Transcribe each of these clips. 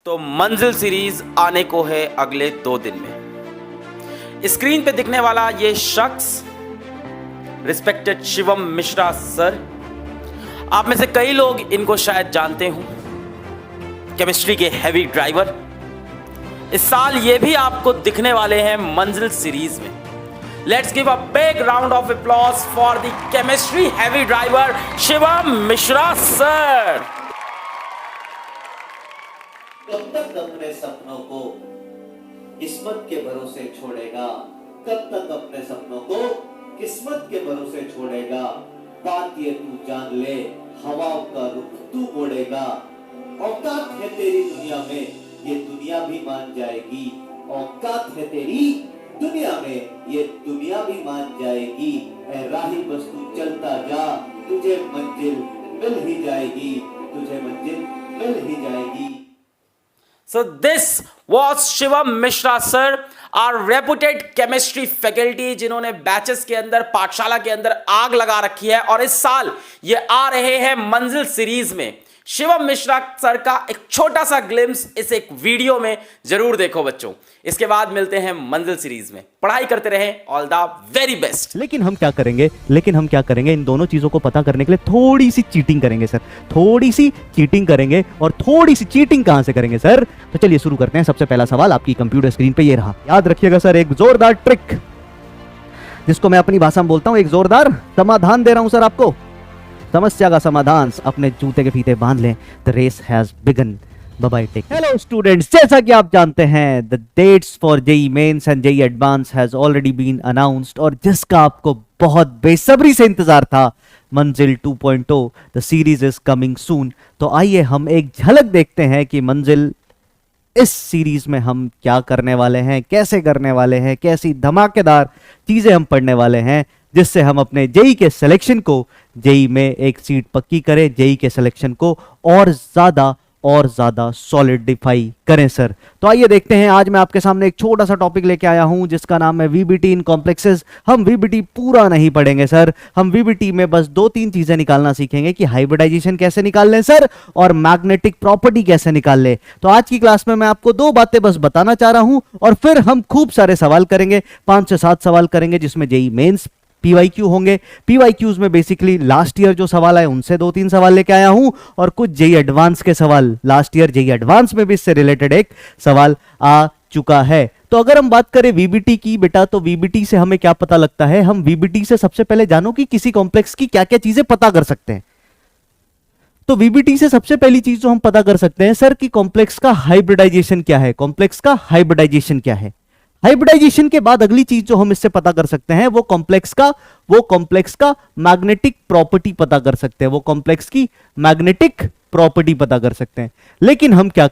तो मंजिल सीरीज आने को है अगले 2 दिन में। स्क्रीन पे दिखने वाला ये शख्स रिस्पेक्टेड शिवम मिश्रा सर, आप में से कई लोग इनको शायद जानते हो, केमिस्ट्री के हैवी ड्राइवर। इस साल ये भी आपको दिखने वाले हैं मंजिल सीरीज में। Let's give a big round of applause for the chemistry heavy driver Shivam Mishra sir. कब तक अपने सपनों को किस्मत के भरोसे छोड़ेगा? कब तक अपने सपनों को किस्मत के भरोसे छोड़ेगा? बात ये तू जान ले, हवाओं का रुख तू मोड़ेगा। औकात है तेरी दुनिया में, ये दुनिया भी मान जाएगी। औकात है तेरी दुनिया में, ये दुनिया भी मान जाएगी। ऐ राही बस तू चलता जा, तुझे मंजिल मिल ही जाएगी, तुझे मंजिल मिल ही जाएगी। So this was Shivam Mishra sir, our reputed chemistry faculty, जिन्होंने बैचेस के अंदर, पाठशाला के अंदर आग लगा रखी है और इस साल ये आ रहे हैं मंजिल सीरीज में। शिवम मिश्रा सर का एक छोटा सा ग्लिम्स इस एक वीडियो में जरूर देखो बच्चों। इसके बाद मिलते हैं मंजिल सीरीज में। पढ़ाई करते रहें, ऑल द वेरी बेस्ट। लेकिन हम क्या करेंगे इन दोनों चीजों को पता करने के लिए थोड़ी सी चीटिंग करेंगे सर, थोड़ी सी चीटिंग करेंगे। और थोड़ी सी चीटिंग कहां से करेंगे सर? तो चलिए शुरू करते हैं। सबसे पहला सवाल आपकी कंप्यूटर स्क्रीन पे ये रहा। याद रखिएगा सर, एक जोरदार ट्रिक जिसको मैं अपनी भाषा में बोलता हूं, एक जोरदार समाधान दे रहा हूं सर आपको। समस्या का समाधान, अपने जूते के फीते बांध लें। The race has begun. Bye bye, take. Hello students, जैसा कि आप जानते हैं the dates for JEE mains and JEE advance has already been announced, और जिसका आपको बहुत बेसब्री से इंतजार था, मंजिल 2.0 the series is coming soon. तो आइए हम एक झलक देखते हैं कि मंजिल इस सीरीज में हम क्या करने वाले हैं, कैसे करने वाले हैं, कैसी धमाकेदार चीजें हम पढ़ने वाले हैं, जिससे हम अपने जेईई के सिलेक्शन को, जेईई में एक सीट पक्की करें, जेईई के सिलेक्शन को और ज्यादा सॉलिडिफाई करें सर। तो आइए देखते हैं। आज मैं आपके सामने एक छोटा सा टॉपिक लेके आया हूं जिसका नाम है वीबीटी इन कॉम्प्लेक्सेस। हम वीबीटी पूरा नहीं पढ़ेंगे सर, हम वीबीटी में बस 2-3 चीजें निकालना सीखेंगे कि हाइब्रिडाइजेशन कैसे निकाल लें सर, और मैग्नेटिक प्रॉपर्टी कैसे निकाल लें। तो आज की क्लास में मैं आपको 2 बातें बस बताना चाह रहा हूं, और फिर हम खूब सारे सवाल करेंगे, 5 से 7 सवाल करेंगे, जिसमें जेईई मेंस पीवाईक्यू होंगे। पीवाईक्यूज में बेसिकली लास्ट ईयर जो सवाल आए उनसे 2-3 सवाल लेके आया हूं, और कुछ जेईई एडवांस के सवाल, लास्ट ईयर जेईई एडवांस में भी इससे रिलेटेड एक सवाल आ चुका है। तो अगर हम बात करें वीबीटी की बेटा, तो वीबीटी से हमें क्या पता लगता है? हम वीबीटी से सबसे पहले जानो कि किसी कॉम्प्लेक्स की क्या क्या चीजें पता कर सकते हैं। तो वीबीटी से सबसे पहली चीज जो हम पता कर सकते हैं सर, कि कॉम्प्लेक्स का हाइब्रिडाइजेशन क्या है। कॉम्प्लेक्स का हाइब्रिडाइजेशन क्या है? हाइब्रिडाइजेशन के बाद अगली चीज जो हम इससे पता कर सकते हैं, वो कॉम्प्लेक्स का मैग्नेटिक प्रॉपर्टी पता कर सकते हैं। वो कॉम्प्लेक्स की मैग्नेटिक प्रॉपर्टी पता कर सकते हैं। लेकिन हम क्या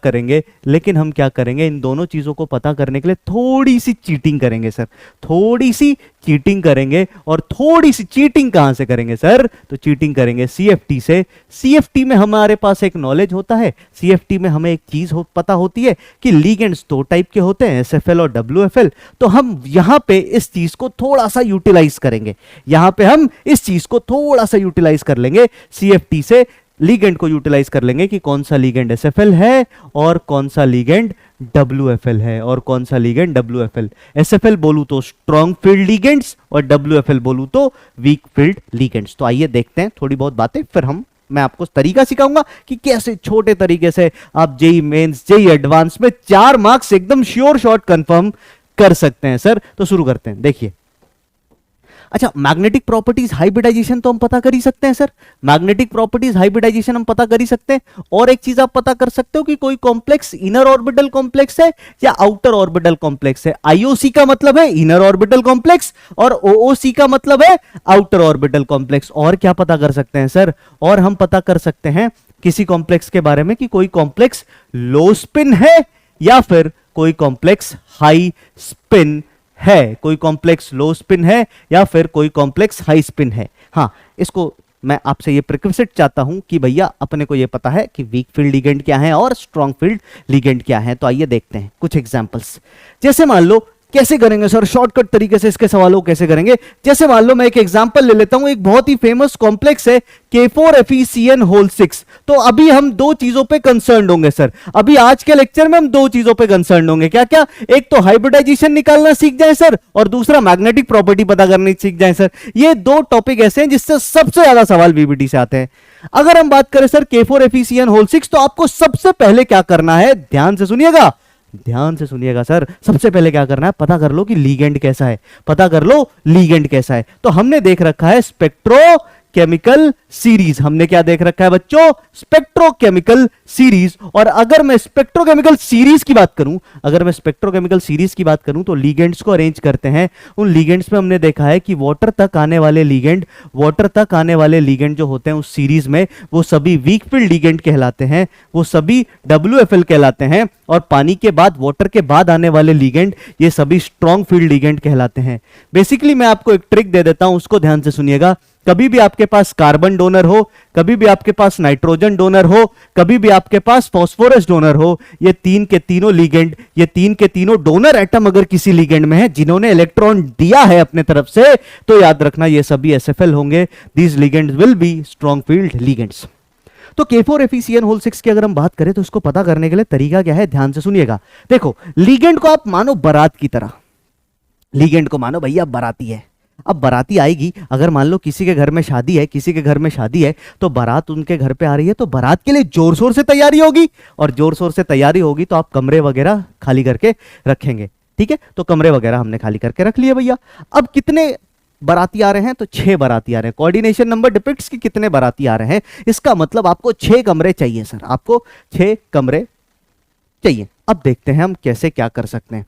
करेंगे? इन दोनों चीजों को पता करने के लिए थोड़ी सी चीटिंग करेंगे सर, थोड़ी सी चीटिंग करेंगे। और थोड़ी सी चीटिंग कहां से करेंगे सर? तो चीटिंग करेंगे सीएफटी से। सीएफटी में हमारे पास एक नॉलेज होता है, सीएफटी में हमें एक चीज पता होती है कि लिगेंड्स 2 टाइप के होते हैं, एसएफएल और डब्ल्यूएफएल। तो हम यहां पे इस चीज को थोड़ा सा यूटिलाइज करेंगे, यहां पे हम इस चीज को थोड़ा सा यूटिलाइज कर लेंगे। सीएफटी से लिगेंड को यूटिलाइज कर लेंगे कि कौन सा लिगेंड एसएफएल है और कौन सा लिगेंड डब्ल्यूएफएल है, और कौन सा लिगेंड डब्ल्यूएफएल। एसएफएल बोलूं तो स्ट्रॉन्ग फील्ड लिगेंड्स, और डब्ल्यूएफएल बोलूं तो वीक फील्ड लिगेंड्स। तो आइए देखते हैं थोड़ी बहुत बातें, फिर मैं आपको तरीका सिखाऊंगा कि कैसे छोटे तरीके से आप जेईई मेंस, जेईई एडवांस में 4 मार्क्स एकदम श्योर शॉट कंफर्म कर सकते हैं सर। तो शुरू करते हैं। देखिए, अच्छा, मैग्नेटिक प्रॉपर्टीज हाइब्रिडाइजेशन तो हम पता कर ही सकते हैं सर, मैग्नेटिक प्रॉपर्टीज हाइब्रिडाइजेशन हम पता कर ही सकते हैं। और एक चीज आप पता कर सकते हो कि कोई कॉम्प्लेक्स इनर ऑर्बिटल कॉम्प्लेक्स है या आउटर ऑर्बिटल कॉम्प्लेक्स है। आईओसी का मतलब है इनर ऑर्बिटल कॉम्प्लेक्स, और ओओसी का मतलब है आउटर ऑर्बिटल कॉम्प्लेक्स। और क्या पता कर सकते हैं सर? और हम पता कर सकते हैं किसी कॉम्प्लेक्स के बारे में कि कोई कॉम्प्लेक्स लो स्पिन है या फिर कोई कॉम्प्लेक्स हाई स्पिन है, कोई कॉम्प्लेक्स लो स्पिन है या फिर कोई कॉम्प्लेक्स हाई स्पिन है। हाँ, इसको मैं आपसे ये प्रिक्विजिट चाहता हूं कि भैया अपने को ये पता है कि वीक फील्ड लिगेंड क्या है और स्ट्रॉन्ग फील्ड लिगेंड क्या है। तो आइए देखते हैं कुछ एग्जांपल्स। जैसे मान लो कैसे करेंगे सर, शॉर्टकट तरीके से इसके सवालों को कैसे करेंगे? जैसे मान लो मैं एक एग्जांपल ले लेता हूं, एक बहुत ही फेमस कॉम्प्लेक्स है K4FeCN होल 6। तो अभी हम दो चीजों पे कंसर्न होंगे सर, अभी आज के लेक्चर में हम दो चीजों पे कंसर्न होंगे। क्या क्या? एक तो हाइब्रिडाइजेशन निकालना सीख जाए सर, और दूसरा मैग्नेटिक प्रॉपर्टी पता करनी सीख जाए सर। ये दो टॉपिक ऐसे हैं जिससे सबसे ज्यादा सवाल बीबीटी से आते हैं। अगर हम बात करें सर K4FeCN होल 6, तो आपको सबसे पहले क्या करना है, ध्यान से सुनिएगा, ध्यान से सुनिएगा सर। सबसे पहले क्या करना है, पता कर लो कि लीगेंड कैसा है, पता कर लो लीगेंड कैसा है। तो हमने देख रखा है स्पेक्ट्रोकेमिकल सीरीज। हमने क्या देख रखा है बच्चों? Spectrochemical series. और अगर मैं स्पेक्ट्रोकेमिकल सीरीज की बात करूं, अगर मैं स्पेक्ट्रोकेमिकल सीरीज की बात करूं, तो लीगेंड्स को अरेंज करते हैं। उन लीगेंड्स में हमने देखा है कि वाटर तक आने वाले लीगेंड, वाटर तक आने वाले लीगेंड जो होते हैं उस सीरीज में, वो सभी वीक फील्ड लीगेंड कहलाते हैं, वो सभी WFL कहलाते हैं। और पानी के बाद, वाटर के बाद आने वाले लीगेंड, ये सभी स्ट्रॉन्ग फील्ड लीगेंड कहलाते हैं। बेसिकली मैं आपको एक ट्रिक दे देता हूं, उसको ध्यान से सुनिएगा। कभी भी आपके पास कार्बन डोनर हो, कभी भी आपके पास नाइट्रोजन डोनर हो, कभी भी आपके पास फास्फोरस डोनर हो, ये तीन के तीनों लीगेंड, ये तीन के तीनों डोनर एटम अगर किसी लीगेंड में है जिन्होंने इलेक्ट्रॉन दिया है अपने तरफ से, तो याद रखना ये सभी SFL होंगे। These ligands will be strong field ligands. तो K4FeCN होल 6 की अगर हम बात करें, तो इसको पता करने के लिए तरीका क्या है, ध्यान से सुनिएगा। देखो, लीगेंड को आप मानो बारात की तरह, लीगेंड को मानो भैया बाराती है। अब बाराती आएगी, अगर मान लो किसी के घर में शादी है, किसी के घर में शादी है, तो बारात उनके घर पे आ रही है, तो बारात के लिए जोर शोर से तैयारी होगी, और जोर शोर से तैयारी होगी तो आप कमरे वगैरह खाली करके रखेंगे। ठीक है, तो कमरे वगैरह हमने खाली करके रख लिए भैया। अब कितने बाराती आ रहे हैं, तो 6 बाराती आ रहे हैं। कोऑर्डिनेशन नंबर डिपिक्ट्स कि कितने बाराती आ रहे हैं, इसका मतलब आपको 6 कमरे चाहिए सर, आपको 6 कमरे चाहिए। अब देखते हैं हम कैसे क्या कर सकते हैं।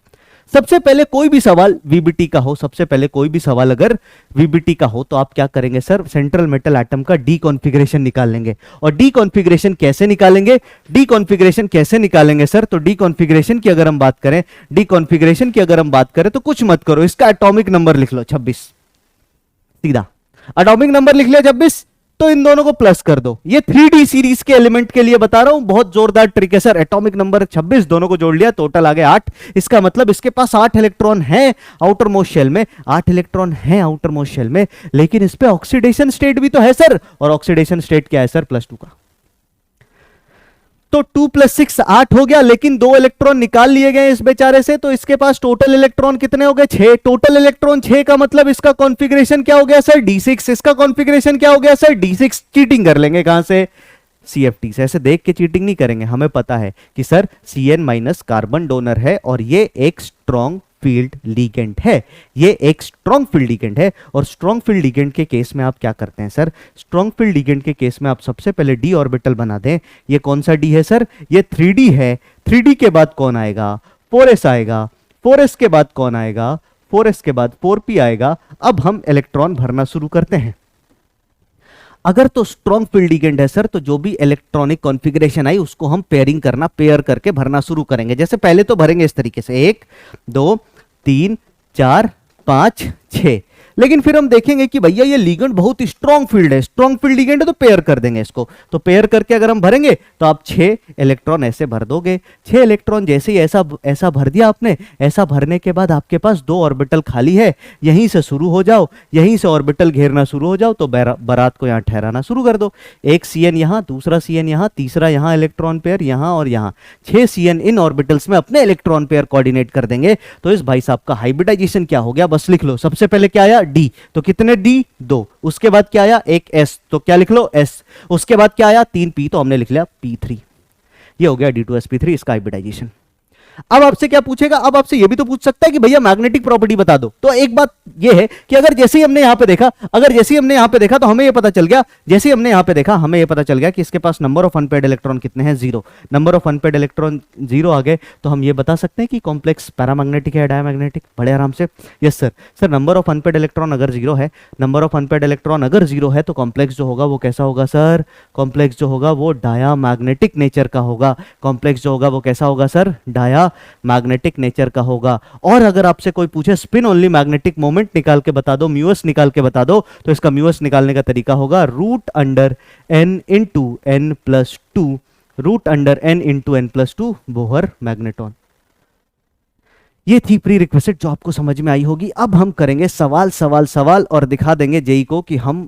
सबसे पहले कोई भी सवाल वीबीटी का हो, सबसे पहले कोई भी सवाल अगर वीबीटी का हो, तो आप क्या करेंगे सर, सेंट्रल मेटल एटम का डी कॉन्फ़िगरेशन निकाल लेंगे। और डी कॉन्फ़िगरेशन कैसे निकालेंगे, डी कॉन्फ़िगरेशन कैसे निकालेंगे सर? तो डी कॉन्फ़िगरेशन की अगर हम बात करें, डी कॉन्फ़िगरेशन की अगर हम बात करें, तो कुछ मत करो, इसका एटॉमिक नंबर लिख लो 26, सीधा एटॉमिक नंबर लिख लिया 26, तो इन दोनों को प्लस कर दो। ये 3D सीरीज के एलिमेंट के लिए बता रहा हूं, बहुत जोरदार ट्रिक है सर। एटॉमिक नंबर 26, दोनों को जोड़ लिया, टोटल आ गए 8। इसका मतलब इसके पास 8 इलेक्ट्रॉन हैं आउटर मोस्ट शेल में, 8 इलेक्ट्रॉन हैं आउटर मोस्ट शेल में, लेकिन इस पे ऑक्सीडेशन स्टेट भी तो है सर, और ऑक्सीडेशन स्टेट क्या है सर? +2 का। तो 2 + 6 8 हो गया, लेकिन 2 इलेक्ट्रॉन निकाल लिए गए इस बेचारे से, तो इसके पास टोटल इलेक्ट्रॉन कितने हो गए? 6। टोटल इलेक्ट्रॉन 6 का मतलब इसका कॉन्फ़िगरेशन क्या हो गया सर? D6। इसका कॉन्फ़िगरेशन क्या हो गया सर? D6। चीटिंग कर लेंगे कहां से? CFT से। ऐसे देख के चीटिंग नहीं करेंगे, हमें पता है कि सर CN- कार्बन डोनर है, और ये एक स्ट्रॉन्ग फील्ड लीगेंड है, ये एक स्ट्रॉन्ग फील्ड लीगेंड है। और स्ट्रॉन्ग फील्ड लीगेंड के केस में आप क्या करते हैं सर? स्ट्रॉन्ग फील्ड लीगेंड के केस में आप सबसे पहले d ऑर्बिटल बना दें। ये कौन सा d है सर? ये 3D है। 3D के बाद कौन आएगा? 4s आएगा। 4s के बाद कौन आएगा? 4s के बाद 4p आएगा। अब हम इलेक्ट्रॉन भरना शुरू करते हैं। अगर तो स्ट्रॉन्ग फील्ड लीगेंड है सर, तो जो भी इलेक्ट्रॉनिक कॉन्फ़िगरेशन आई उसको हम पेयरिंग करना, पेयर करके भरना शुरू करेंगे। जैसे पहले तो भरेंगे इस तरीके से 1 2 3 4 5 6, लेकिन फिर हम देखेंगे कि भैया ये लीगेंड बहुत स्ट्रॉन्ग फील्ड है, स्ट्रॉन्ग फील्ड लीगेंड है, तो पेयर कर देंगे इसको। तो पेयर करके अगर हम भरेंगे तो आप 6 इलेक्ट्रॉन ऐसे भर दोगे। 6 इलेक्ट्रॉन जैसे ही ऐसा भर दिया आपने, ऐसा भरने के बाद आपके पास 2 ऑर्बिटल खाली है, यहीं से शुरू हो जाओ, यहीं से ऑर्बिटल घेरना शुरू हो जाओ, तो बारात को यहाँ ठहराना शुरू कर दो। एक CN यहाँ, दूसरा CN यहाँ, तीसरा यहाँ इलेक्ट्रॉन पेयर यहाँ और यहाँ। 6 CN इन ऑर्बिटल्स में अपने इलेक्ट्रॉन पेयर कोऑर्डिनेट कर देंगे। तो इस भाई साहब का हाइब्रिडाइजेशन क्या हो गया, बस लिख लो। सबसे पहले क्या आया? D, तो कितने D? 2। उसके बाद क्या आया? एक S, तो क्या लिख लो? S। उसके बाद क्या आया? 3 P, तो हमने लिख लिया P3। ये हो गया D2sp3, इसका हाइब्रिडाइजेशन। अब आपसे क्या पूछेगा? अब आपसे ये भी तो पूछ सकता है कि भैया मैग्नेटिक प्रॉपर्टी बता दो। तो एक बात ये है कि अगर जैसे ही हमने यहां पे देखा, तो हमें ये पता चल गया, जैसे ही हमने यहां पे देखा हमें ये पता चल गया कि इसके पास नंबर ऑफ अनपेयर्ड इलेक्ट्रॉन कितने हैं? 0। नंबर ऑफ अनपेयर्ड इलेक्ट्रॉन 0 आ गए, तो हम ये बता सकते हैं कि कॉम्प्लेक्स पैरामैग्नेटिक है, डायमैग्नेटिक? बड़े आराम से। Yes sir. Sir number of unpaired electron अगर 0 है, नंबर ऑफ अनपेयर्ड इलेक्ट्रॉन अगर 0 है, तो कॉम्प्लेक्स जो होगा वो कैसा होगा सर? कॉम्प्लेक्स जो होगा वो डायामैग्नेटिक नेचर का होगा। कॉम्प्लेक्स जो होगा वो कैसा होगा सर? डायामैग्नेटिक नेचर का होगा। और अगर आपसे कोई पूछे स्पिन ओनली मैग्नेटिक मोमेंट निकाल के बता दो, म्यूएस निकाल के बता दो, तो इसका म्यूएस निकालने का तरीका होगा √n × n+2, √n × n+2 Bohr magneton. ये थी प्री रिक्वेस्ट जो आपको समझ में आई होगी। अब हम करेंगे सवाल सवाल सवाल और दिखा देंगे जेई को कि हम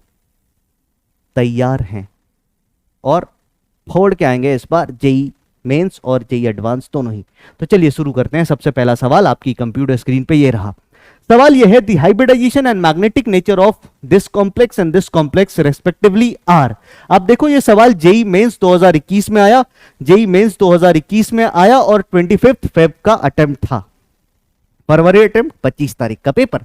तैयार हैं, और फोड़ के आएंगे इस बार जेई मेंस और जेई एडवांस दोनों ही। तो चलिए शुरू करते हैं। सबसे पहला सवाल आपकी कंप्यूटर स्क्रीन पे ये रहा। सवाल यह है, the hybridization and magnetic nature of this complex and this complex respectively are. अब देखो ये सवाल जेई मेंस 2021 में आया, जेई मेंस 2021 में आया और 25 फेब का अटेम्प्ट था, फरवरी अटेम्प्ट 25 तारीख का पेपर।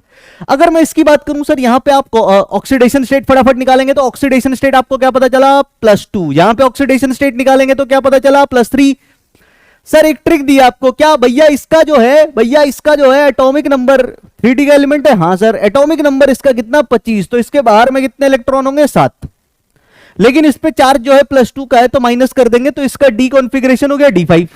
अगर मैं इसकी बात करूं सर, यहां पे आप ऑक्सीडेशन स्टेट फटाफट निकालेंगे तो ऑक्सीडेशन स्टेट आपको क्या पता चला, +2। यहां पे ऑक्सीडेशन स्टेट निकालेंगे तो क्या पता चला, +3। सर एक ट्रिक दी आपको, क्या भैया इसका जो है एटॉमिक नंबर 3D का एलिमेंट है। हाँ सर, एटॉमिक नंबर इसका कितना, 25, तो इसके बाहर में कितने इलेक्ट्रॉन होंगे, 7। लेकिन इस पे चार्ज जो है +2 का है तो माइनस कर देंगे तो इसका डी कॉन्फ़िगरेशन हो गया D5।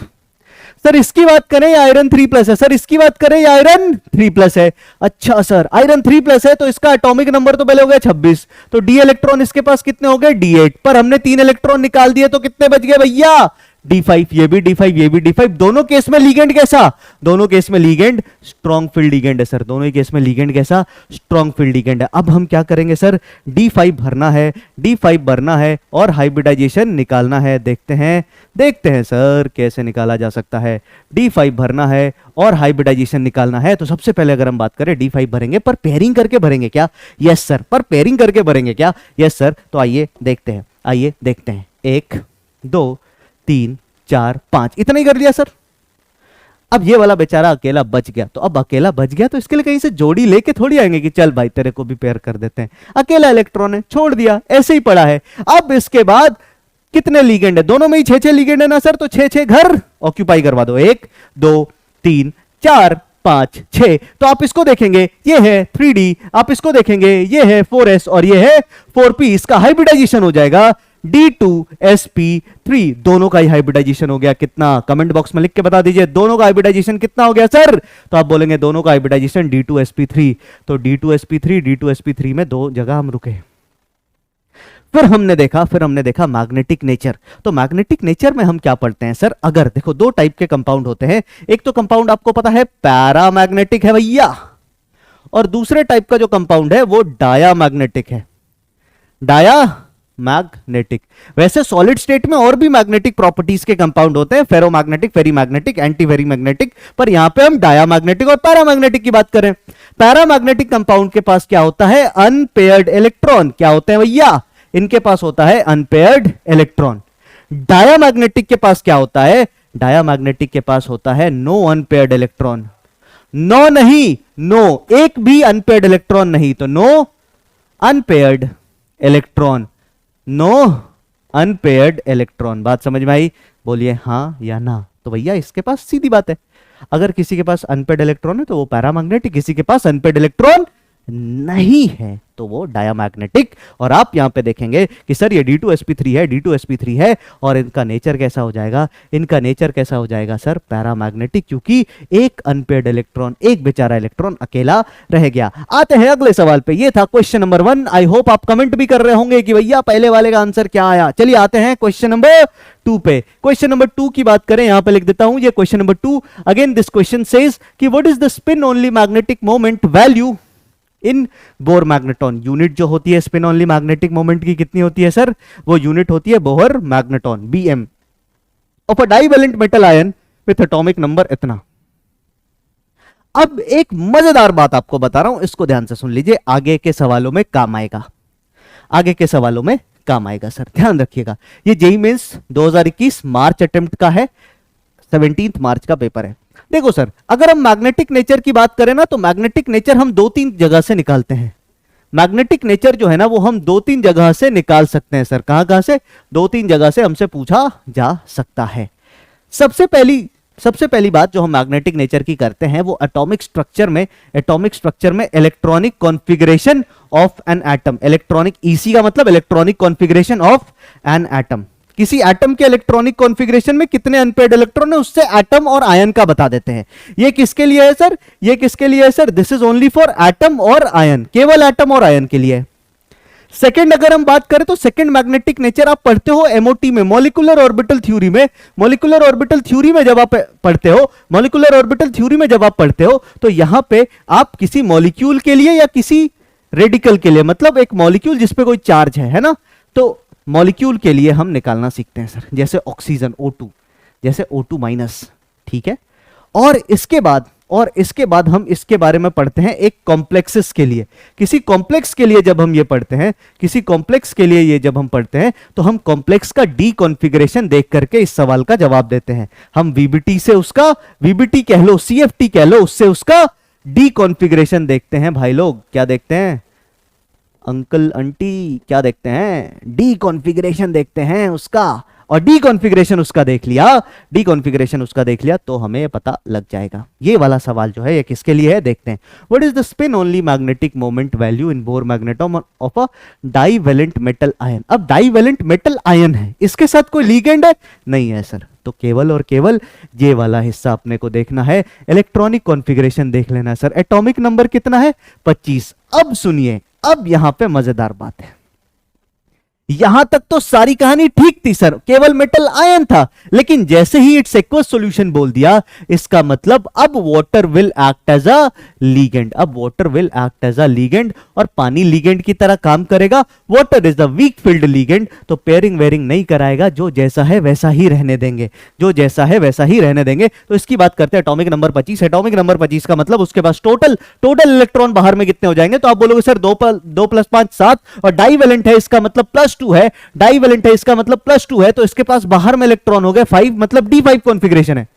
सर इसकी बात करें या आयरन 3+ है, सर इसकी बात करें या आयरन 3+ है। अच्छा सर आयरन 3+ है तो इसका एटॉमिक नंबर तो पहले हो गया 26, तो डी इलेक्ट्रॉन इसके पास कितने हो गए, D8। पर हमने 3 इलेक्ट्रॉन निकाल दिए तो कितने बच गए भैया, D5। ये भी D5 ये भी D5। दोनों केस में लीगेंड कैसा, दोनों केस में लीगेंड स्ट्रॉन्ग फील्ड लीगेंड है सर, दोनों ही केस में लीगेंड कैसा, स्ट्रॉन्ग फील्ड लीगेंड है। अब हम क्या करेंगे सर, D5 भरना है, D5 भरना है और हाइब्रिडाइजेशन निकालना है। देखते हैं सर कैसे निकाला जा सकता है। D5 भरना है और हाइब्रिडाइजेशन निकालना है। तो सबसे पहले अगर हम बात करें D5 भरेंगे, पर पेयरिंग करके भरेंगे क्या, यस सर, पर पेयरिंग करके भरेंगे क्या, यस सर। तो आइए देखते हैं 1 2 3 4 5 इतना ही कर लिया सर। अब ये वाला बेचारा अकेला बच गया, तो अब अकेला बच गया तो इसके लिए कहीं से जोड़ी लेके थोड़ी आएंगे कि चल भाई तेरे को भी पेयर कर देते हैं। अकेला इलेक्ट्रॉन है, छोड़ दिया, ऐसे ही पड़ा है। अब इसके बाद कितने लीगेंड है, दोनों में ही 6 लीगेंड है ना सर, तो 6 घर ऑक्यूपाई करवा दो, 1 2 3 4 5 6। तो आप इसको देखेंगे, ये है 3D, आप इसको देखेंगे, ये है 4s और ये है 4p। इसका हाइब्रिडाइजेशन हो जाएगा D2sp3। दोनों का ही हाइब्रिडाइजेशन हो गया। कितना, कमेंट बॉक्स में लिख के बता दीजिए दोनों का हाइब्रिडाइजेशन कितना हो गया सर। तो आप बोलेंगे दोनों का हाइब्रिडाइजेशन D2sp3। तो D2sp3 में 2 जगह हम रुके। फिर हमने देखा मैग्नेटिक नेचर। तो मैग्नेटिक नेचर में हम क्या पढ़ते हैं सर, अगर देखो 2 टाइप के कंपाउंड होते हैं। एक तो कंपाउंड आपको पता है पैरामैग्नेटिक है भैया, और दूसरे टाइप का जो कंपाउंड है वो डायामैग्नेटिक है, मैग्नेटिक। वैसे सॉलिड स्टेट में और भी मैग्नेटिक प्रॉपर्टीज के कंपाउंड होते हैं, फेरोमैग्नेटिक, फेरीमैग्नेटिक, एंटी फेरीमैग्नेटिक, पर यहां पे हम डायामैग्नेटिक और पैरामैग्नेटिक की बात करें। पैरामैग्नेटिक कंपाउंड के पास क्या होता है, अनपेयर्ड इलेक्ट्रॉन। क्या होते हैं भैया, इनके पास होता है अनपेयर्ड इलेक्ट्रॉन। डायामैग्नेटिक के पास क्या होता है, डायामैग्नेटिक के पास होता है नो अनपेयर्ड इलेक्ट्रॉन। नो नहीं, नो, एक भी अनपेयर्ड इलेक्ट्रॉन नहीं, तो no unpaired electron, no unpaired electron. बात समझ में आई, बोलिए हाँ या ना। तो भैया इसके पास सीधी बात है, अगर किसी के पास अनपेयर्ड इलेक्ट्रॉन है तो वो पैरामैग्नेटिक, किसी के पास अनपेयर्ड इलेक्ट्रॉन नहीं है तो वो डायामैग्नेटिक। और आप यहां पे देखेंगे कि सर ये D2sp3 है और इनका नेचर कैसा हो जाएगा, इनका नेचर कैसा हो जाएगा सर, पैरामैग्नेटिक, क्योंकि एक अनपेयर्ड इलेक्ट्रॉन, एक बेचारा इलेक्ट्रॉन अकेला रह गया। आते हैं अगले सवाल पे। ये था क्वेश्चन नंबर 1। आई होप आप कमेंट भी कर रहे होंगे कि भैया पहले वाले का आंसर क्या आया। चलिए आते हैं क्वेश्चन नंबर 2 पे। क्वेश्चन नंबर 2 की बात करें, यहां पे लिख देता हूं ये question number 2। Again this question says कि what is the spin only magnetic moment value in Bohr magneton. Unit जो होती है स्पिन ओनली मैग्नेटिक मोमेंट की कितनी होती है सर, वो यूनिट होती है Bohr magneton, BM of a divalent metal ion with atomic number इतना। अब एक मजेदार बात आपको बता रहा हूं, इसको ध्यान से सुन लीजिए, आगे के सवालों में काम आएगा, आगे के सवालों में काम आएगा सर, ध्यान रखिएगा। ये जेईई मेंस 2021 मार्च अटेम्प्ट का है, 17 मार्च का पेपर है। देखो सर, अगर हम मैग्नेटिक नेचर की बात करें ना, तो मैग्नेटिक नेचर हम 2-3 जगह से निकालते हैं। मैग्नेटिक नेचर जो है ना वो हम 2-3 जगह से निकाल सकते हैं सर। कहां से, 2-3 जगह से हमसे पूछा जा सकता है। सबसे पहली बात जो हम मैग्नेटिक नेचर की करते हैं वो एटॉमिक स्ट्रक्चर में electronic configuration of an atom. Electronic, EC का मतलब electronic configuration of an atom. किसी एटम के इलेक्ट्रॉनिक कॉन्फ़िगरेशन में कितने अनपेयर्ड इलेक्ट्रॉन है उससे एटम और आयन का बता देते हैं। ये किसके लिए है सर, ये किसके लिए है sir, this is only for atom और आयन, केवल एटम और आयन के लिए। सेकंड अगर हम बात करें तो सेकंड मैग्नेटिक नेचर आप पढ़ते हो एमओटी में, मॉलिक्यूलर ऑर्बिटल थ्योरी में। मॉलिक्यूलर ऑर्बिटल थ्योरी में जब आप पढ़ते हो, मॉलिक्यूलर ऑर्बिटल थ्योरी में जब आप पढ़ते हो तो यहां पे आप किसी मॉलिक्यूल के लिए या किसी रेडिकल के लिए, मतलब एक मॉलिक्यूल जिसपे कोई चार्ज है ना, तो मॉलिक्यूल के लिए हम निकालना सीखते हैं सर, जैसे ऑक्सीजन O2, जैसे O2 माइनस, ठीक है। और इसके बाद हम इसके बारे में पढ़ते हैं एक कॉम्प्लेक्सेस के लिए। किसी कॉम्प्लेक्स के लिए जब हम ये पढ़ते हैं, किसी कॉम्प्लेक्स के लिए ये जब हम पढ़ते हैं तो हम कॉम्प्लेक्स का डी कॉन्फ़िगरेशन देख करके इस सवाल का जवाब देते हैं। हम वीबीटी से उसका, वीबीटी कह लो, सीएफटी कह लो, उससे उसका डी कॉन्फ़िगरेशन देखते हैं भाई लोग। क्या देखते हैं अंकल आंटी, क्या देखते हैं? डी कॉन्फ़िगरेशन देखते हैं उसका। और डी कॉन्फ़िगरेशन उसका देख लिया, डी कॉन्फ़िगरेशन उसका देख लिया तो हमें पता लग जाएगा। ये वाला सवाल जो है ये किसके लिए है देखते हैं। What is the spin only magnetic moment value in Bohr magneton of a divalent metal ion. अब डाईवैलेंट मेटल आयन है, इसके साथ कोई लीगेंड है? नहीं है सर, तो केवल और केवल ये वाला हिस्सा अपने को देखना है, इलेक्ट्रॉनिक कॉन्फ़िगरेशन देख लेना है सर। एटॉमिक नंबर कितना है? 25। अब सुनिए, अब यहां पे मजेदार बात है। यहां तक तो सारी कहानी ठीक थी सर, केवल मेटल आयन था, लेकिन जैसे ही इट्स एक्वस सॉल्यूशन बोल दिया, इसका मतलब अब water will act as a ligand. अब water will act as a ligand और पानी लीगेंड की तरह काम करेगा। Water is the weak field ligand, तो पेयरिंग वेयरिंग नहीं कराएगा, जो जैसा है वैसा ही रहने देंगे, जो जैसा है वैसा ही रहने देंगे। तो इसकी बात करते हैं एटॉमिक नंबर 25। एटॉमिक नंबर 25 का मतलब उसके पास टोटल इलेक्ट्रॉन बाहर में कितने हो जाएंगे? तो आप बोलोगे सर 2 + 5 7, और डाईवैलेंट है इसका मतलब +2 है, डाईवैलेंट है इसका मतलब +2 है, तो इसके पास बाहर में इलेक्ट्रॉन हो गए 5, मतलब D5 कॉन्फ़िगरेशन है।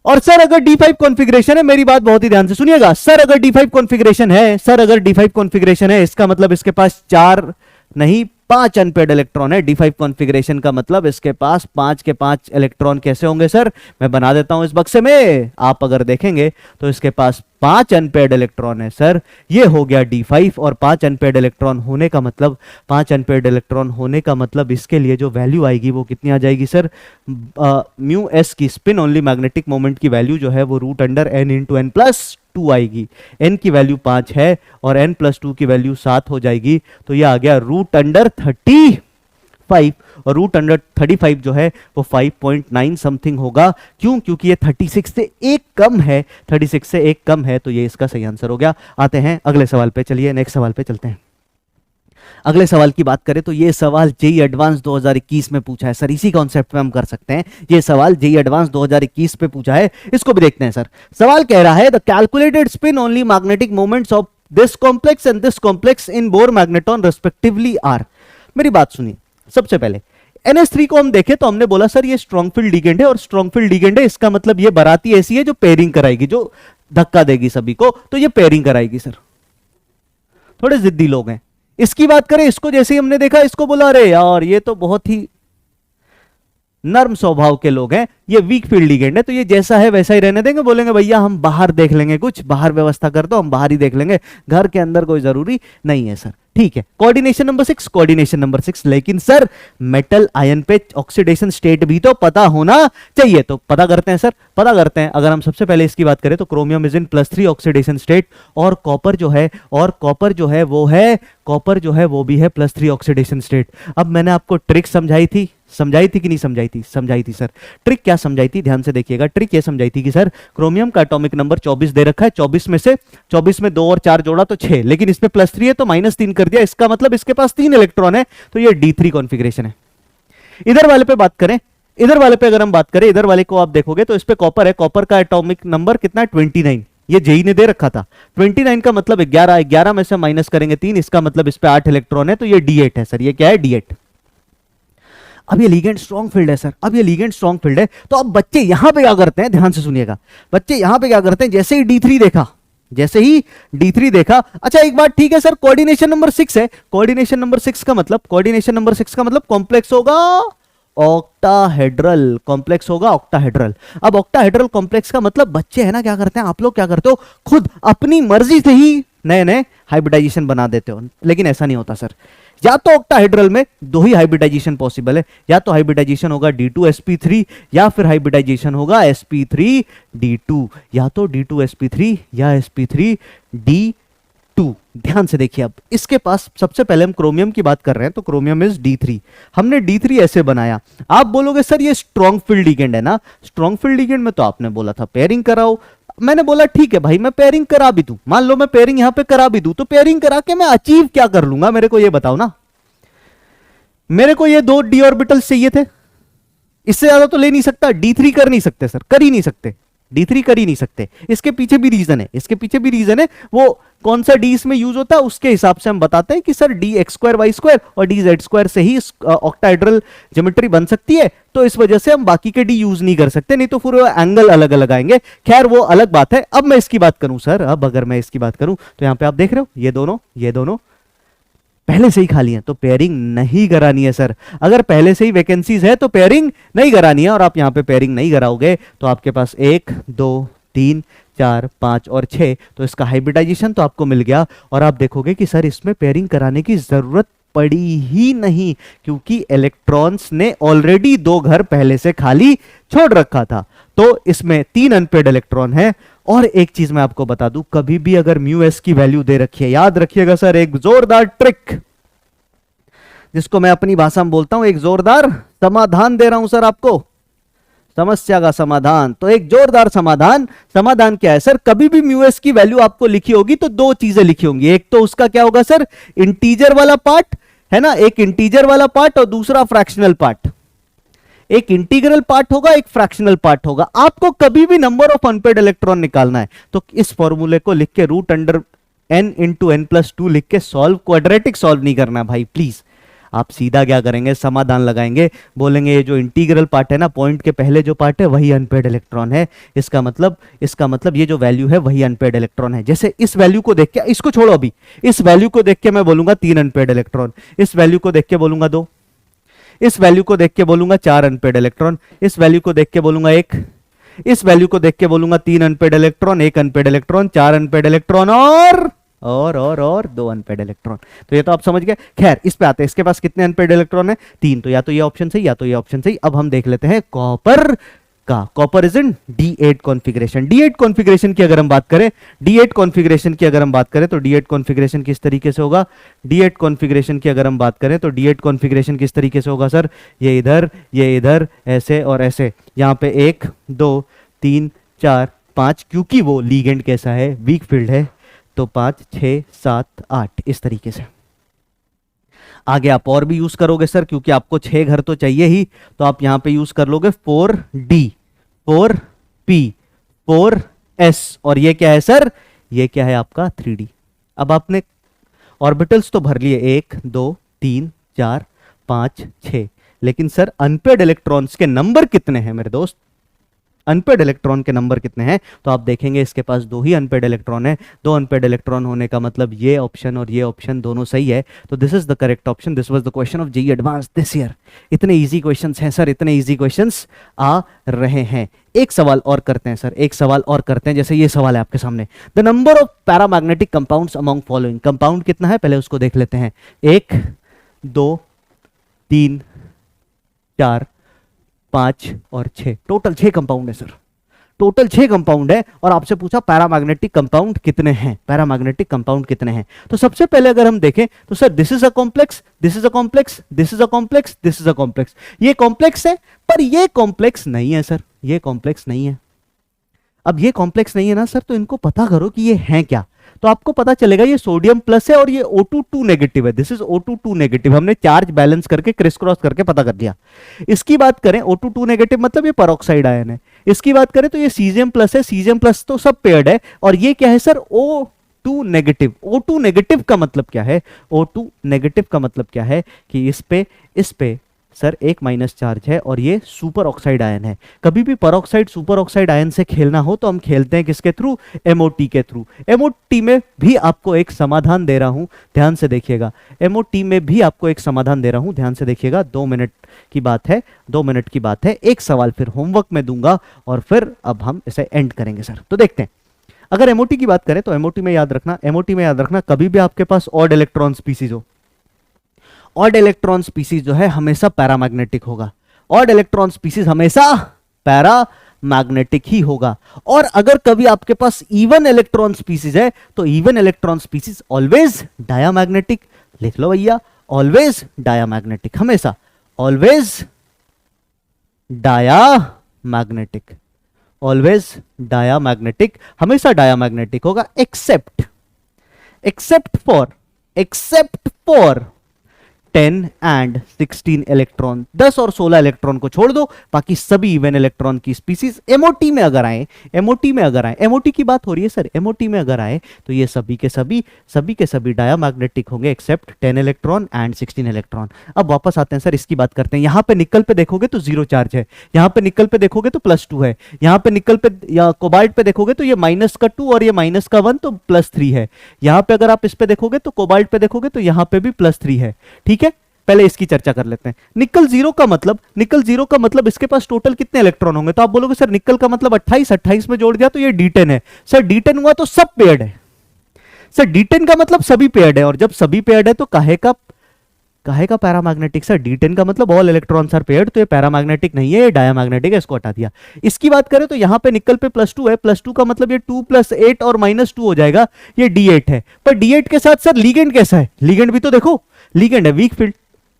और सर अगर D5 कॉन्फ़िगरेशन है, मेरी बात बहुत ही ध्यान से सुनिएगा, सर अगर D5 कॉन्फ़िगरेशन है, सर अगर D5 कॉन्फ़िगरेशन है, इसका मतलब इसके पास 4 नहीं 5 अनपेयर्ड इलेक्ट्रॉन है। D5 कॉन्फ़िगरेशन का मतलब इसके पास 5 के 5 इलेक्ट्रॉन कैसे होंगे सर? मैं बना देता हूं इस बक्से में, आप अगर देखेंगे तो इसके पास 5 अनपेयर्ड इलेक्ट्रॉन है सर। ये हो गया D5, और 5 अनपेयर्ड इलेक्ट्रॉन होने का मतलब, 5 अनपेयर्ड इलेक्ट्रॉन होने का मतलब इसके लिए जो वैल्यू आएगी वो कितनी आ जाएगी सर? म्यू एस की स्पिन ओनली मैग्नेटिक मोमेंट की वैल्यू जो है वो √n × n+2 आएगी। n की वैल्यू 5 है और n+2 की वैल्यू 7 हो जाएगी, तो ये आ गया √35, और √35 जो है वो 5.9 समथिंग होगा। क्यों? क्योंकि ये 36 से 1 कम है, 36 से 1 कम है, तो ये इसका सही आंसर हो गया। आते हैं अगले सवाल पे, चलिए नेक्स्ट सवाल पे चलते हैं। अगले सवाल की बात करें तो ये सवाल जेईई एडवांस 2021 में पूछा है सर, इसी कॉन्सेप्ट में हम कर सकते हैं। ये सवाल जेईई एडवांस 2021 पे पूछा है, इसको भी देखते हैं सर। सवाल कह रहा है the calculated spin only magnetic moments of this complex and this complex in Bohr magneton respectively are. मेरी बात सुनिए, सबसे पहले NH3 को हम देखें तो हमने बोला सर ये स्ट्रॉन्ग फील्ड लिगेंड है, और स्ट्रॉन्ग फील्ड लिगेंड है, इसका मतलब ये बाराती ऐसी है जो पेयरिंग कराएगी, जो धक्का देगी सभी को, तो ये पेयरिंग कराएगी सर। थोड़े जिद्दी लोग हैं। इसकी बात करें, इसको जैसे ही हमने देखा, इसको बोला अरे यार ये तो बहुत ही नर्म स्वभाव के लोग हैं, ये वीक फील्ड लिगेंड है, तो ये जैसा है वैसा ही रहने देंगे। बोलेंगे भैया हम बाहर देख लेंगे, कुछ बाहर व्यवस्था कर दो, हम बाहर ही देख लेंगे, घर के अंदर कोई जरूरी नहीं है सर। ठीक है, कोऑर्डिनेशन नंबर 6, कोऑर्डिनेशन नंबर 6। लेकिन सर मेटल आयन पे ऑक्सीडेशन स्टेट भी तो पता होना चाहिए, तो पता करते हैं सर, पता करते हैं। अगर हम सबसे पहले इसकी बात करें तो chromium is in +3 oxidation state, और कॉपर जो है वो भी है +3 ऑक्सीडेशन स्टेट। अब मैंने आपको ट्रिक समझाई थी कि नहीं समझाई थी? समझाई थी सर। ट्रिक क्या समझाई थी? ध्यान से देखिएगा। ट्रिक ये समझाई थी कि सर क्रोमियम का एटॉमिक नंबर 24 दे रखा है, 24 में 2 और 4 जोड़ा तो 6, लेकिन इसमें +3 है तो -3 कर दिया, इसका मतलब इसके पास 3 इलेक्ट्रॉन है, तो ये D3 कॉन्फ़िगरेशन है। इधर वाले पे बात करें, इधर वाले पे अगर हम बात करें, इधर वाले को आप देखोगे तो इस पे कॉपर है, कॉपर का एटॉमिक नंबर कितना है? 29। ये जेई ने दे रखा था 29 का मतलब 11 में से माइनस करेंगे 3, इसका मतलब इस पे 8 इलेक्ट्रॉन है, तो ये D8 है सर। ये क्या है? D8। अब ये लीगेंड स्ट्रॉन्ग फील्ड है सर, अब ये लीगेंड स्ट्रॉन्ग फील्ड है, तो अब बच्चे यहां पे क्या करते हैं? ध्यान से सुनिएगा, बच्चे यहां पे क्या करते हैं? जैसे ही D3 देखा, अच्छा एक बात ठीक है सर, कोऑर्डिनेशन नंबर 6 है, कोऑर्डिनेशन नंबर 6 का मतलब कॉम्प्लेक्स होगा ऑक्टाहेड्रल, कॉम्प्लेक्स होगा ऑक्टाहेड्रल। अब ऑक्टाहेड्रल कॉम्प्लेक्स का मतलब बच्चे है ना, क्या करते हैं आप लोग? क्या करते हो? खुद अपनी मर्जी से ही नए हाइब्रिडाइजेशन बना देते हो, लेकिन ऐसा नहीं होता सर। या तो ऑक्टाहेड्रल में 2 ही हाइब्रिडाइजेशन पॉसिबल है, या तो हाइब्रिडाइजेशन होगा D2sp3, या फिर हाइब्रिडाइजेशन होगा sp3d2, या तो D2sp3 या sp3d 2। ध्यान से देखिए, अब इसके पास सबसे पहले हम क्रोमियम की बात कर रहे हैं, तो क्रोमियम इज D3। हमने D3 ऐसे बनाया। आप बोलोगे सर ये स्ट्रॉन्ग फील्ड लिगेंड है ना, स्ट्रॉन्ग फील्ड लिगेंड में तो आपने बोला था पेयरिंग कराओ। मैंने बोला ठीक है भाई, मैं पेयरिंग करा भी दूं, मान लो मैं पेयरिंग यहां पे करा भी दूं, तो पेयरिंग करा के मैं अचीव क्या कर लूंगा, मेरे को ये बताओ ना। मेरे को ये 2 d ऑर्बिटल्स चाहिए थे, इससे ज्यादा तो ले नहीं सकता। D3 कर नहीं सकते सर, कर ही नहीं सकते, D3 कर ही नहीं सकते। इसके पीछे भी रीजन है, इसके पीछे भी रीजन है। वो कौन सा D इसमें यूज होता है उसके हिसाब से हम बताते हैं कि सर dx2y2 और dz2 से ही ऑक्टाहेड्रल ज्योमेट्री बन सकती है, तो इस वजह से हम बाकी के D यूज नहीं कर सकते, नहीं तो फिर एंगल अलग अलग आएंगे। खैर वो अलग बात है। अब मैं इसकी बात करूं सर, अब अगर मैं इसकी बात करूं तो यहां पे आप देख रहे हो ये दोनों पहले से ही खाली है, तो पेयरिंग नहीं करानी है सर। अगर पहले से ही वैकेंसीज है तो पेयरिंग नहीं करानी है, और आप यहां पे पेयरिंग नहीं कराओगे तो आपके पास 1 2 3 4 5 और 6, तो इसका हाइब्रिडाइजेशन तो आपको मिल गया। और आप देखोगे कि सर इसमें पेयरिंग कराने की जरूरत पड़ी ही नहीं, क्योंकि इलेक्ट्रॉन्स ने ऑलरेडी 2 घर पहले से खाली छोड़ रखा था। तो इसमें 3 अनपेड इलेक्ट्रॉन है। और एक चीज मैं आपको बता दूं, कभी भी अगर μs की वैल्यू दे रखी है, याद रखिएगा सर, एक जोरदार ट्रिक जिसको मैं अपनी भाषा में बोलता हूं, एक जोरदार समाधान दे रहा हूं सर आपको, समस्या का समाधान। तो एक जोरदार समाधान क्या है सर, कभी भी μs की वैल्यू आपको लिखी होगी तो 2 चीजें लिखी होंगी। एक तो उसका क्या होगा सर, इंटीजर वाला पार्ट है ना, एक इंटीजर वाला पार्ट और दूसरा फ्रैक्शनल पार्ट। एक इंटीग्रल पार्ट होगा, एक फ्रैक्शनल पार्ट होगा। आपको कभी भी नंबर ऑफ अनपेड इलेक्ट्रॉन निकालना है तो इस फॉर्मूले को लिख के √n × n+2 लिख के सॉल्व, क्वाड्रेटिक सॉल्व नहीं करना भाई प्लीज। आप सीधा क्या करेंगे, समाधान लगाएंगे, बोलेंगे ये जो इंटीग्रल पार्ट है ना, पॉइंट के पहले जो पार्ट है वही अनपेड इलेक्ट्रॉन है, इसका मतलब ये जो वैल्यू है वही अनपेड इलेक्ट्रॉन है। जैसे इस वैल्यू को देख के, इसको छोड़ो अभी, इस वैल्यू को देख के मैं बोलूंगा 3 अनपेड इलेक्ट्रॉन, इस वैल्यू को देख के बोलूंगा 2, इस वैल्यू को देख के बोलूंगा 4 अनपेड इलेक्ट्रॉन, इस वैल्यू को देख के बोलूंगा 1, इस वैल्यू को देख के बोलूंगा 3 unpaired electron, 1 unpaired electron, 4 unpaired electron और 2 अनपेड इलेक्ट्रॉन। तो ये तो आप समझ गए। खैर इस पे आते हैं, इसके पास कितने अनपेड इलेक्ट्रॉन है, 3। तो या तो ये ऑप्शन सही या तो ये ऑप्शन सही। अब हम देख लेते हैं कॉपर का। Copper is in D8 configuration. D8 configuration की अगर हम बात करें, D8 कॉन्फ़िगरेशन की अगर हम बात करें तो D8 कॉन्फ़िगरेशन किस तरीके से होगा, D8 कॉन्फ़िगरेशन की अगर हम बात करें तो D8 कॉन्फ़िगरेशन किस तरीके से होगा सर, ये इधर ऐसे और ऐसे, यहाँ पे 1 2 3 4 5, क्योंकि वो लीगेंड कैसा है, वीक फील्ड है, तो 5 6 7 8 इस तरीके से। आगे आप और भी यूज करोगे सर, क्योंकि आपको 6 घर तो चाहिए ही, तो आप यहां पे यूज कर लोगे 4D 4P 4S, और ये क्या है सर, ये क्या है आपका 3D। अब आपने ऑर्बिटल्स तो भर लिए 1 2 3 4 5 6, लेकिन सर अनपेड इलेक्ट्रॉन्स के नंबर कितने हैं मेरे दोस्त, अनपेड इलेक्ट्रॉन के नंबर कितने हैं, तो आप देखेंगे इसके पास 2 ही अनपेड इलेक्ट्रॉन है। 2 अनपेड इलेक्ट्रॉन होने का मतलब ये ऑप्शन और ये ऑप्शन दोनों सही है, तो this is the correct option. This was the question of JEE advance this year. इतने इजी क्वेश्चंस हैं सर, इतने इजी क्वेश्चंस आ रहे हैं। एक सवाल और करते हैं सर, एक सवाल और करते हैं। जैसे ये सवाल है आपके सामने, the number of paramagnetic compounds among following. Compound कितना है पहले उसको देख लेते हैं, 1 2 3 4 5 और 6, टोटल 6 कंपाउंड है सर, टोटल 6 कंपाउंड है। और आपसे पूछा पैरामैग्नेटिक कंपाउंड कितने हैं, पैरामैग्नेटिक कंपाउंड कितने हैं। तो सबसे पहले अगर हम देखें तो sir this is a complex, this is a complex, this is a complex, this is a complex. ये कॉम्प्लेक्स है, पर ये कॉम्प्लेक्स नहीं है सर, ये कॉम्प्लेक्स नहीं है। अब ये कॉम्प्लेक्स नहीं है ना सर, तो इनको पता करो कि ये हैं क्या, तो आपको पता चलेगा ये सोडियम प्लस है और ये O2 2 नेगेटिव है। दिस इज O2 2 नेगेटिव, हमने चार्ज बैलेंस करके क्रिस क्रॉस करके पता कर लिया। इसकी बात करें O2 2 नेगेटिव मतलब ये पेरोक्साइड आयन है। इसकी बात करें तो ये सीजियम प्लस है, सीजियम प्लस तो सब पेयर्ड है। और ये क्या है sir, O2 negative. O2 negative का मतलब क्या है, O2 नेगेटिव का मतलब क्या है कि इस पे सर एक माइनस चार्ज है और ये सुपर ऑक्साइड आयन है। कभी भी पेरोक्साइड सुपर ऑक्साइड आयन से खेलना हो तो हम खेलते हैं किसके थ्रू, MOT के थ्रू। MOT में भी आपको एक समाधान दे रहा हूं, ध्यान से देखिएगा। MOT में भी आपको एक समाधान दे रहा हूं, ध्यान से देखिएगा। 2 मिनट की बात है, 2 मिनट की बात है। एक सवाल फिर होमवर्क में दूंगा और फिर अब हम इसे एंड करेंगे सर। तो देखते हैं, अगर MOT की बात करें तो MOT में याद रखना कभी भी आपके पास ऑड इलेक्ट्रॉन स्पीसीज हो, ऑड इलेक्ट्रॉन स्पीसीज जो है हमेशा पैरामैग्नेटिक होगा। ऑड इलेक्ट्रॉन स्पीसीज हमेशा मैग्नेटिक ही होगा। और अगर कभी आपके पास इवन इलेक्ट्रॉन स्पीसीज है तो even electron species always diamagnetic. लिख लो भैया, ऑलवेज डायामैग्नेटिक, हमेशा ऑलवेज डायामैग्नेटिक, ऑलवेज डायामैग्नेटिक, हमेशा डायामैग्नेटिक होगा। एक्सेप्ट फॉर 10 एंड 16 इलेक्ट्रॉन, 10 और 16 इलेक्ट्रॉन को छोड़ दो, बाकी सभी इवन इलेक्ट्रॉन की स्पीसीज एमओटी में अगर आए, एमओटी की बात हो रही है सर, एमओटी में अगर आए तो ये सभी के सभी डायामैग्नेटिक होंगे एक्सेप्ट 10 इलेक्ट्रॉन एंड 16 इलेक्ट्रॉन। अब वापस आते हैं सर, इसकी बात करते हैं। यहां पे निकल पे देखोगे तो जीरो चार्ज है, यहां पे निकल पे देखोगे तो +2 है, यहां पे निकल पे या कोबाल्ट पे देखोगे तो ये -2 और ये -1 तो +3 है। यहां पे अगर आप इस पे देखोगे तो कोबाल्ट पे देखोगे तो यहां पे भी +3 है। ठीक है, पहले इसकी चर्चा कर लेते हैं। निकल जीरो का मतलब इसके पास टोटल कितने इलेक्ट्रॉन होंगे? तो आप बोलोगे सर निकल का मतलब 28 में जोड़ दिया तो ये D10 है। सर D10 हुआ तो सब पेयर्ड है। सर D10 का मतलब सभी पेयर्ड है, और जब सभी पेयर्ड है तो काहे का पैरामैग्नेटिक? सर D10 का मतलब ऑल इलेक्ट्रॉन्स आर पेयर्ड, तो ये पैरामैग्नेटिक नहीं है, ये डायामैग्नेटिक है, इसको हटा दिया। इसकी बात करें तो यहां पे निकल पे +2 है, +2 का मतलब ये 2 + 8 और -2 हो जाएगा, ये D8 है। पर D8 के साथ सर लीगेंड कैसा है? लीगेंड भी तो देखो, लीगेंड है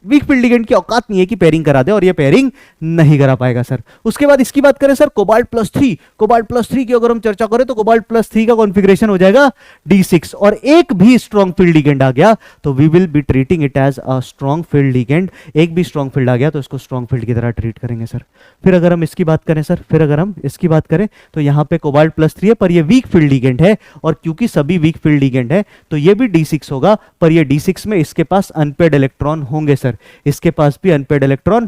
वीक फील्ड लीगेंड की औकात नहीं है कि पेयरिंग करा दे, और ये पेयरिंग नहीं करा पाएगा सर। उसके बाद इसकी बात करें सर, कोबाल्ट +3 की अगर हम चर्चा करें तो कोबाल्ट +3 का कॉन्फ़िगरेशन हो जाएगा D6, और एक भी स्ट्रॉन्ग फील्ड लीगेंड आ गया तो we will be treating it as a strong field ligand. एक भी स्ट्रॉन्ग फील्ड आ गया तो इसको स्ट्रॉन्ग फील्ड की तरह ट्रीट करेंगे सर। फिर अगर हम इसकी बात करें तो यहां पे कोबाल्ट +3 है पर ये वीक फील्ड लीगेंड है, और क्योंकि सभी वीक फील्ड लीगेंड है तो ये भी D6 होगा, पर ये D6 में इसके पास अनपेयर्ड इलेक्ट्रॉन होंगे सर। इसके पास भी अनपेयर्ड इलेक्ट्रॉन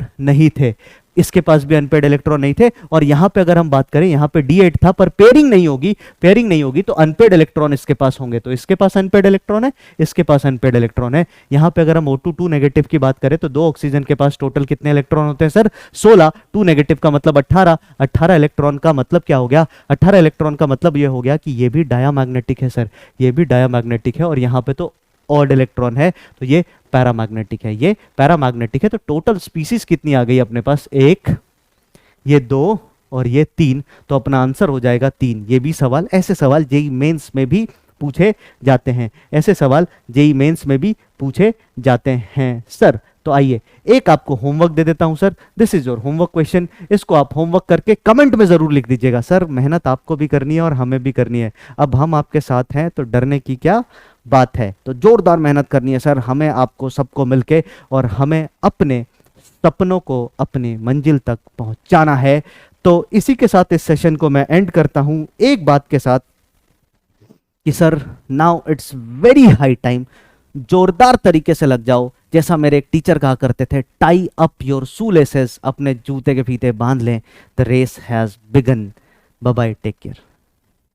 नहीं थे, और यहां पे अगर हम बात करें, यहां पे D8 था पर पेयरिंग नहीं होगी तो अनपेयर्ड इलेक्ट्रॉन इसके पास होंगे, तो इसके पास अनपेयर्ड इलेक्ट्रॉन है, इसके पास अनपेयर्ड इलेक्ट्रॉन है। यहां पे अगर हम O2 नेगेटिव की बात करें तो 2 ऑक्सीजन के पास टोटल कितने इलेक्ट्रॉन होते हैं सर? 16। 2 नेगेटिव का मतलब 18 इलेक्ट्रॉन का मतलब क्या हो गया? 18 इलेक्ट्रॉन का मतलब यह हो गया कि ये भी डायामैग्नेटिक है सर, ये भी डायामैग्नेटिक है, और यहां पे तो ऑड इलेक्ट्रॉन है तो ये पैरामैग्नेटिक है। तो टोटल स्पीसीज कितनी आ गई अपने पास? 1, ये 2 और ये 3, तो अपना आंसर हो जाएगा 3। ये भी सवाल, ऐसे सवाल जेईई मेंस में भी पूछे जाते हैं, सर। तो आइए एक आपको होमवर्क दे देता हूं sir, this is your homework question. इसको आप होमवर्क करके कमेंट में जरूर लिख दीजिएगा सर। मेहनत आपको भी करनी है और हमें भी करनी है। अब हम आपके साथ हैं तो डरने की क्या बात है, तो जोरदार मेहनत करनी है सर, हमें आपको सबको मिलके, और हमें अपने सपनों को अपनी मंजिल तक पहुंचाना है। तो इसी के साथ इस सेशन को मैं एंड करता हूं एक बात के साथ कि sir now it's very high time, जोरदार तरीके से लग जाओ। जैसा मेरे एक टीचर कहा करते थे, टाई अप योर शूलेसेस, अपने जूते के फीते बांध लें, the race has begun. Bye bye, take care.